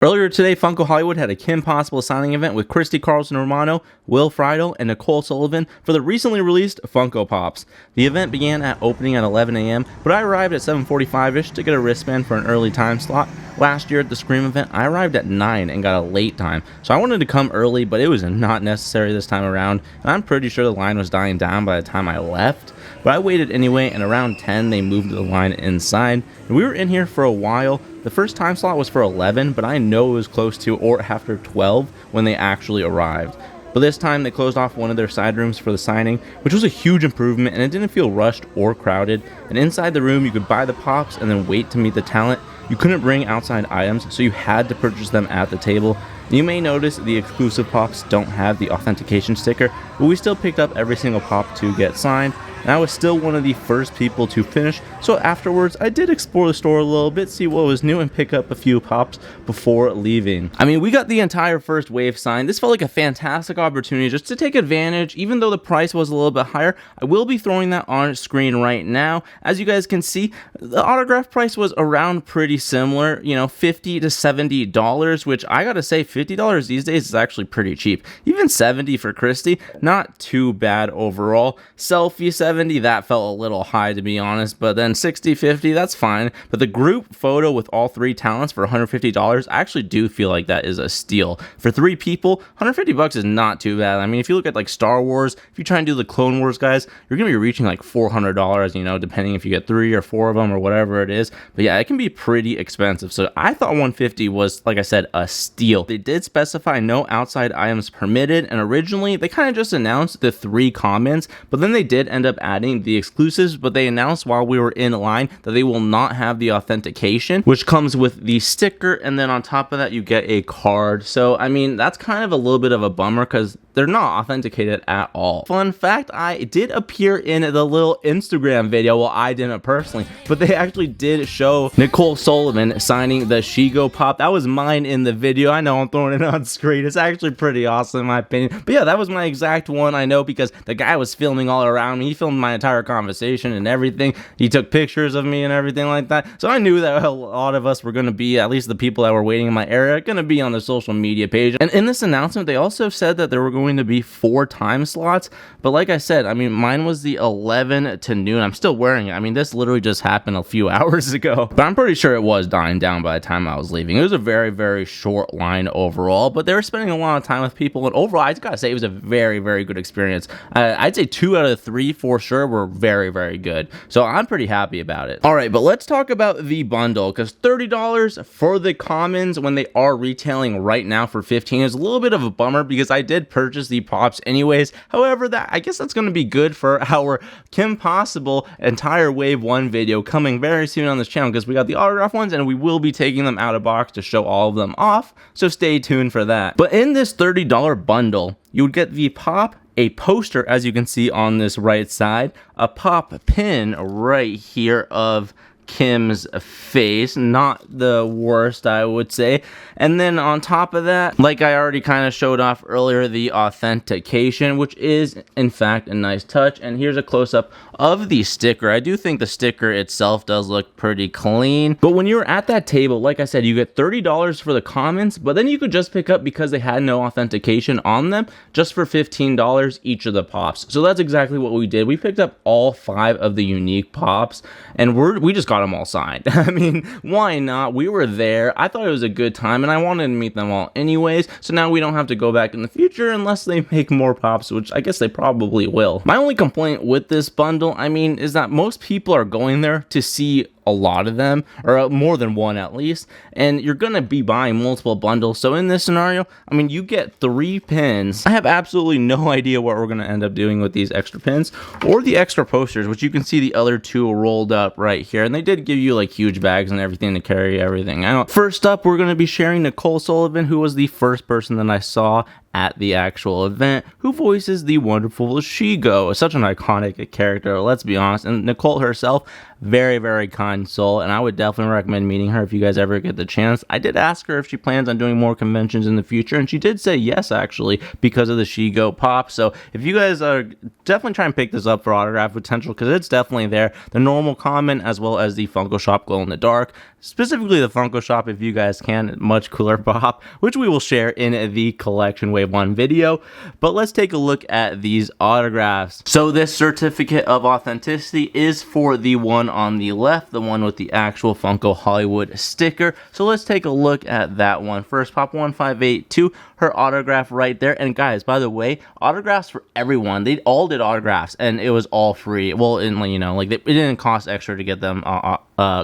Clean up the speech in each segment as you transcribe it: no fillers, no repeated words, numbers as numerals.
Earlier today, Funko Hollywood had a Kim Possible signing event with Christy Carlson Romano, Friedle, and Nicole Sullivan for the recently released Funko Pops. The event began at opening at 11 a.m., but I arrived at 7:45ish to get a wristband for an early time slot. Last year at the Scream event, I arrived at 9 and got a late time, so I wanted to come early, but it was not necessary this time around, and I'm pretty sure the line was dying down by the time I left. But I waited anyway, and around 10 they moved the line inside, and we were in here for a while. The first time slot was for 11, but I know it was close to or after 12 when they actually arrived. But this time they closed off one of their side rooms for the signing, which was a huge improvement, and it didn't feel rushed or crowded. And inside the room you could buy the pops and then wait to meet the talent. You couldn't bring outside items, so you had to purchase them at the table. You may notice the exclusive pops don't have the authentication sticker, but we still picked up every single pop to get signed, and I was still one of the first people to finish, so afterwards I did explore the store a little bit, see what was new, and pick up a few pops before leaving. I mean, we got the entire first wave signed. This felt like a fantastic opportunity just to take advantage, even though the price was a little bit higher. I will be throwing that on screen right now. As you guys can see, the autograph price was around pretty similar, you know, $50 to $70, which I gotta say, $50 these days is actually pretty cheap. Even $70 for Christy, not too bad overall. Selfie 70, that felt a little high to be honest, but then 60, 50, that's fine. But the group photo with all three talents for $150, I actually do feel like that is a steal. For three people, $150 is not too bad. I mean, if you look at like Star Wars, if you try and do the Clone Wars guys, you're gonna be reaching like $400, you know, depending if you get 3 or 4 of them or whatever it is. But yeah, it can be pretty expensive. So I thought $150 was, like I said, a steal. They did specify no outside items permitted, and originally they kind of just announced the 3 commons, but then they did end up adding the exclusives. But they announced while we were in line that they will not have the authentication, which comes with the sticker, and then on top of that you get a card. So I mean, that's kind of a little bit of a bummer because they're not authenticated at all. Fun fact, I did appear in the little Instagram video. Well, I didn't personally, but they actually did show Nicole Sullivan signing the Shego pop. That was mine in the video. I know I'm throwing it on screen. It's actually pretty awesome in my opinion. But yeah, that was my exact one. I know because the guy was filming all around me. He filmed my entire conversation and everything. He took pictures of me and everything like that. So I knew that a lot of us were going to be, at least the people that were waiting in my area, going to be on the social media page. And in this announcement, they also said that there were going to be 4 time slots. But like I said, I mean, mine was the 11 to noon. I'm still wearing it. I mean, this literally just happened a few hours ago. But I'm pretty sure it was dying down by the time I was leaving. It was a very, very short line overall. But they were spending a lot of time with people. And overall, I gotta say, it was a very, very good experience. I'd say 2 out of 3 for sure were very, very good. So I'm pretty happy about it. All right, but let's talk about the bundle, because $30 for the commons when they are retailing right now for $15 is a little bit of a bummer because I did purchase the pops anyways. However, I guess that's going to be good for our Kim Possible entire wave 1 video coming very soon on this channel, because we got the autograph ones and we will be taking them out of box to show all of them off. So stay tuned for that. But in this $30 bundle, you would get the pop, a poster, as you can see on this right side, a pop pin right here of Kim's face, not the worst, I would say. And then on top of that, like I already kind of showed off earlier, the authentication, which is in fact a nice touch. And here's a close-up of the sticker. I do think the sticker itself does look pretty clean. But when you're at that table, like I said, you get $30 for the commons, but then you could just pick up, because they had no authentication on them, just for $15 each of the pops. So that's exactly what we did. We picked up all 5 of the unique pops, and we just got them all signed. I mean, why not? We were there. I thought it was a good time, and I wanted to meet them all anyways. So now we don't have to go back in the future unless they make more pops, which I guess they probably will. My only complaint with this bundle, I mean, is that most people are going there to see a lot of them, or more than one at least, and you're gonna be buying multiple bundles. So in this scenario, I mean, you get 3 pins. I have absolutely no idea what we're gonna end up doing with these extra pins or the extra posters, which you can see the other 2 rolled up right here, and they did give you like huge bags and everything to carry everything out. First up, we're gonna be sharing Nicole Sullivan, who was the first person that I saw at the actual event, who voices the wonderful Shego. Such an iconic character, let's be honest. And Nicole herself, very, very kind soul, and I would definitely recommend meeting her if you guys ever get the chance. I did ask her if she plans on doing more conventions in the future, and she did say yes, actually, because of the Shego pop. So if you guys are definitely try and pick this up for autograph potential, because it's definitely there. The normal common as well as the Funko Shop glow in the dark. Specifically the Funko Shop, if you guys can, much cooler pop, which we will share in the collection wave 1 video. But let's take a look at these autographs. So this certificate of authenticity is for the one on the left, the one with the actual Funko Hollywood sticker. So let's take a look at that one first. Pop 1582, her autograph right there. And guys, by the way, autographs for everyone. They all did autographs, and it was all free. Well, you know, like it didn't cost extra to get them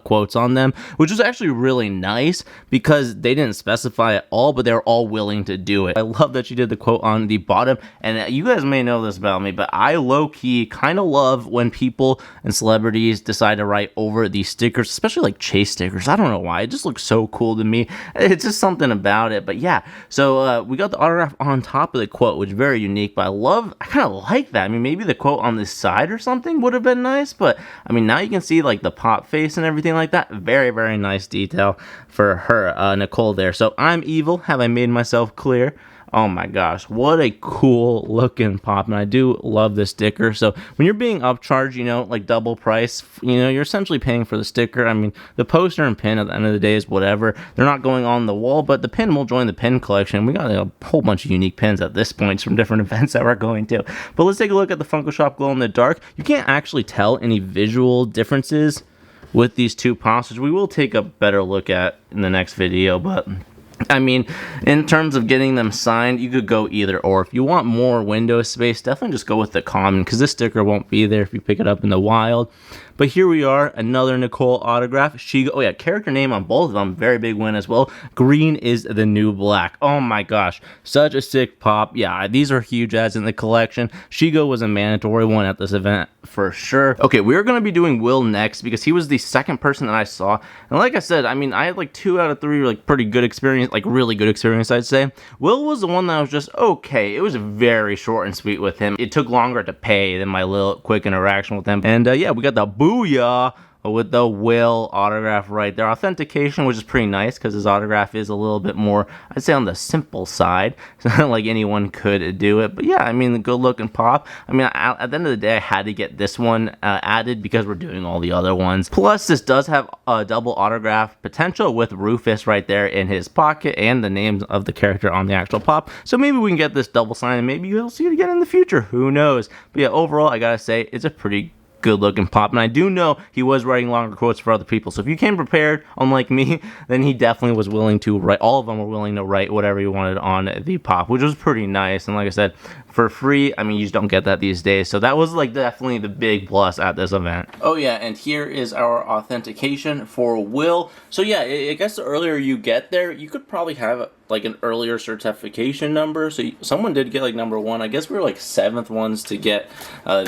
quotes on them, which was actually really nice because they didn't specify at all, but they were all willing to do it. I love that she did the quote on the bottom, and you guys may know this about me, but I low-key kind of love when people and celebrities decide to write over these stickers, especially like Chase stickers. I don't know why, it just looks so cool to me. It's just something about it. But yeah, so we got the autograph on top of the quote, which is very unique, but I kind of like that. I mean, maybe the quote on this side or something would have been nice, but I mean, now you can see like the pop face and everything like that. Very, very nice detail for her, Nicole there. So I'm evil. Have I made myself clear? Oh my gosh, what a cool looking pop, and I do love this sticker. So when you're being upcharged, you know, like double price, you know, you're essentially paying for the sticker. I mean, the poster and pin at the end of the day is whatever. They're not going on the wall, but the pin will join the pin collection. We got a whole bunch of unique pins at this point from different events that we're going to. But let's take a look at the Funko Shop glow in the dark. You can't actually tell any visual differences with these two pops, which we will take a better look at in the next video. But I mean, in terms of getting them signed, you could go either or. If you want more window space, definitely just go with the common, because this sticker won't be there if you pick it up in the wild. But here we are, another Nicole autograph. Oh yeah, character name on both of them, very big win as well. Green is the new black. Oh my gosh, such a sick pop. Yeah, these are huge ads in the collection. Shego was a mandatory one at this event for sure. Okay, we're going to be doing Will next because he was the second person that I saw. And like I said, I mean, I had like 2 out of 3 like pretty good experience, like really good experience, I'd say. Will was the one that was just okay. It was very short and sweet with him. It took longer to pay than my little quick interaction with him. And yeah, we got the booyah with the Will autograph right there. Authentication, which is pretty nice because his autograph is a little bit more, I'd say, on the simple side. It's not like anyone could do it. But yeah, I mean, the good looking pop. I mean, at the end of the day, I had to get this one added because we're doing all the other ones. Plus, this does have a double autograph potential with Rufus right there in his pocket and the names of the character on the actual pop. So maybe we can get this double signed and maybe you'll see it again in the future. Who knows? But yeah, overall, I gotta say, it's a pretty good looking pop, and I do know he was writing longer quotes for other people, so if you came prepared, unlike me, then he definitely was willing to write. All of them were willing to write whatever he wanted on the pop, which was pretty nice. And like I said, for free, I mean, you just don't get that these days, so that was like definitely the big plus at this event. Oh yeah, and here is our authentication for Will. So yeah, I guess the earlier you get there, you could probably have like an earlier certification number. So someone did get like number 1. I guess we were like 7th ones to get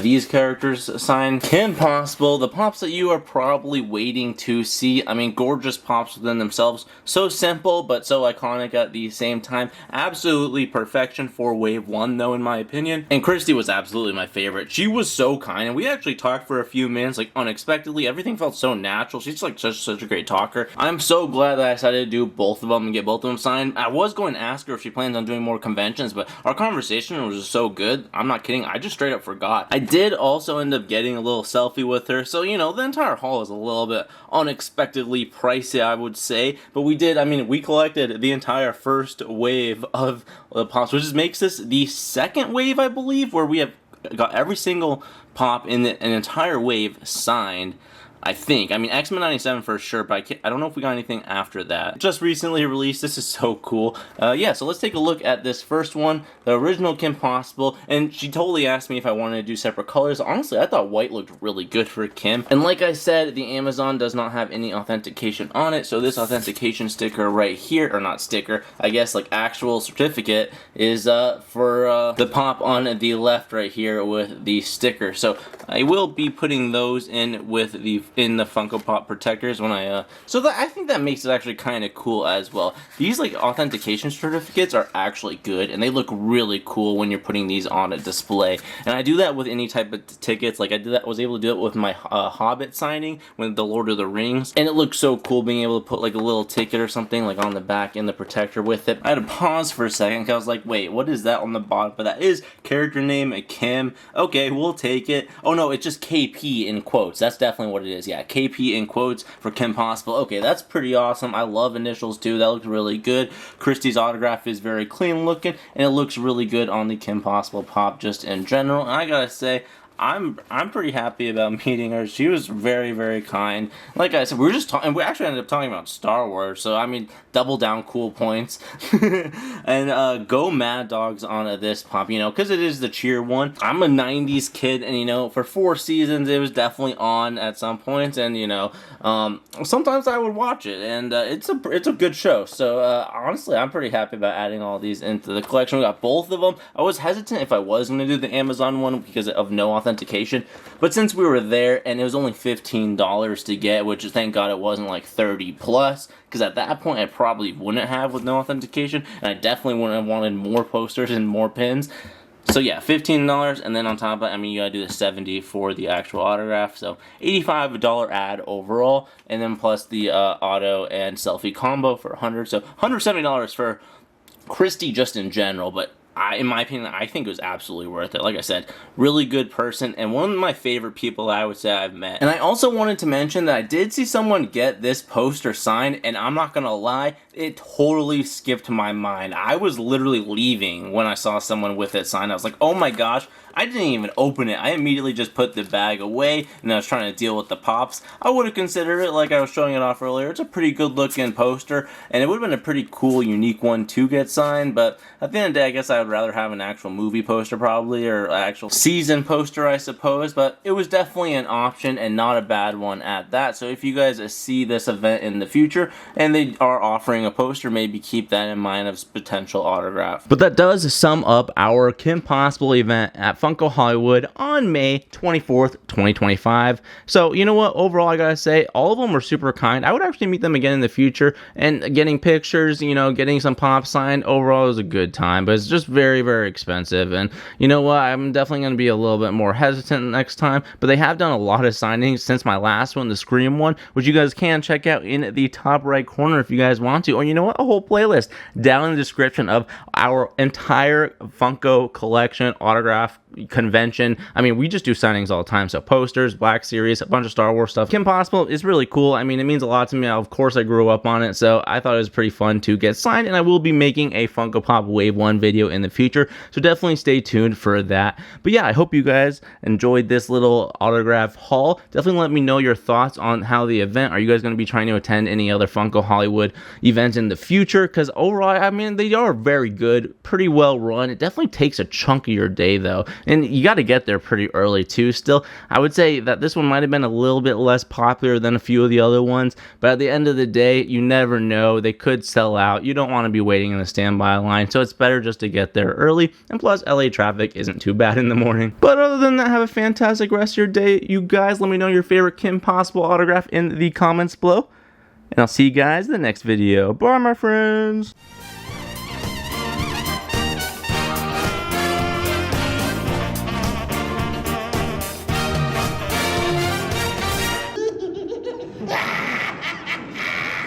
these characters signed. Kim Possible, the pops that you are probably waiting to see. I mean, gorgeous pops within themselves. So simple, but so iconic at the same time. Absolutely perfection for wave 1 though, in my opinion. And Christy was absolutely my favorite. She was so kind, and we actually talked for a few minutes, like unexpectedly. Everything felt so natural. She's like such a great talker. I'm so glad that I decided to do both of them and get both of them signed. I was going to ask her if she plans on doing more conventions, but our conversation was just so good. I'm not kidding. I just straight up forgot. I did also end up getting a little selfie with her, so you know, the entire haul is a little bit unexpectedly pricey, I would say. But we did, I mean, we collected the entire first wave of the pops, which makes this the second wave, I believe, where we have got every single pop in an entire wave signed. I think. I mean, X-Men 97 for sure, but I don't know if we got anything after that. Just recently released. This is so cool. Yeah, so let's take a look at this first one, the original Kim Possible, and she totally asked me if I wanted to do separate colors. Honestly, I thought white looked really good for Kim. And like I said, the Amazon does not have any authentication on it, so this authentication sticker right here, or not sticker, I guess like actual certificate, is for the pop on the left right here with the sticker. So I will be putting those in with the Funko Pop protectors when I I think that makes it actually kind of cool as well. These like authentication certificates are actually good, and they look really cool when you're putting these on a display. And I do that with any type of tickets. Like was able to do it with my Hobbit signing with the Lord of the Rings, and it looks so cool being able to put like a little ticket or something like on the back in the protector with it. I had to pause for a second because I was like, wait, what is that on the bottom? But that is character name Kim. Okay, we'll take it. Oh no, it's just KP in quotes. That's definitely what it is. Yeah, KP in quotes for Kim Possible. Okay, that's pretty awesome. I love initials too. That looks really good. Christy's autograph is very clean looking, and it looks really good on the Kim Possible pop just in general. And I gotta say, I'm pretty happy about meeting her. She was very, very kind. Like I said, we were just talking, and we actually ended up talking about Star Wars, so I mean, double down cool points. And go Mad Dogs on this pop, you know, because it is the cheer one. I'm a 90s kid, and you know, for 4 seasons, it was definitely on at some points, and you know, sometimes I would watch it, and it's a good show. So honestly, I'm pretty happy about adding all these into the collection. We got both of them. I was hesitant if I was going to do the Amazon one because of no authentication, but since we were there and it was only $15 to get, which thank God it wasn't like 30 plus, because at that point I probably wouldn't have with no authentication, and I definitely wouldn't have wanted more posters and more pins. So yeah, $15, and then on top of it, I mean, you gotta do the $70 for the actual autograph, so $85 ad overall, and then plus the auto and selfie combo for $100, so $170 for Christy just in general. But in my opinion, I think it was absolutely worth it. Like I said, really good person, and one of my favorite people I would say I've met. And I also wanted to mention that I did see someone get this poster signed, and I'm not gonna lie, it totally skipped my mind. I was literally leaving when I saw someone with it signed. I was like, oh my gosh, I didn't even open it. I immediately just put the bag away, and I was trying to deal with the pops. I would have considered it, like I was showing it off earlier. It's a pretty good looking poster, and it would have been a pretty cool, unique one to get signed, but at the end of the day, I guess I would rather have an actual movie poster probably, or actual season poster, I suppose, but it was definitely an option, and not a bad one at that. So if you guys see this event in the future, and they are offering a poster, maybe keep that in mind as potential autograph. But that does sum up our Kim Possible event at Funko Hollywood on May 24th, 2025. So, you know what? Overall, I gotta say, all of them were super kind. I would actually meet them again in the future, and getting pictures, you know, getting some pop signed, overall, was a good time, but it's just very, very expensive. And you know what? I'm definitely gonna be a little bit more hesitant next time, but they have done a lot of signings since my last one, the Scream one, which you guys can check out in the top right corner if you guys want to. Or you know what? A whole playlist down in the description of our entire Funko collection, autograph convention. I mean, we just do signings all the time, so posters, Black Series, a bunch of Star Wars stuff. Kim Possible is really cool. I mean, it means a lot to me. Of course, I grew up on it, so I thought it was pretty fun to get signed, and I will be making a Funko Pop Wave 1 video in the future, so definitely stay tuned for that. But yeah, I hope you guys enjoyed this little autograph haul. Definitely let me know your thoughts on how the event. Are you guys going to be trying to attend any other Funko Hollywood events in the future? Because overall, I mean, they are very good, pretty well run. It definitely takes a chunk of your day, though. And you got to get there pretty early too. Still, I would say that this one might have been a little bit less popular than a few of the other ones, but at the end of the day, you never know. They could sell out. You don't want to be waiting in the standby line, so it's better just to get there early. And plus, LA traffic isn't too bad in the morning. But other than that, have a fantastic rest of your day. You guys, let me know your favorite Kim Possible autograph in the comments below, and I'll see you guys in the next video. Bye, my friends.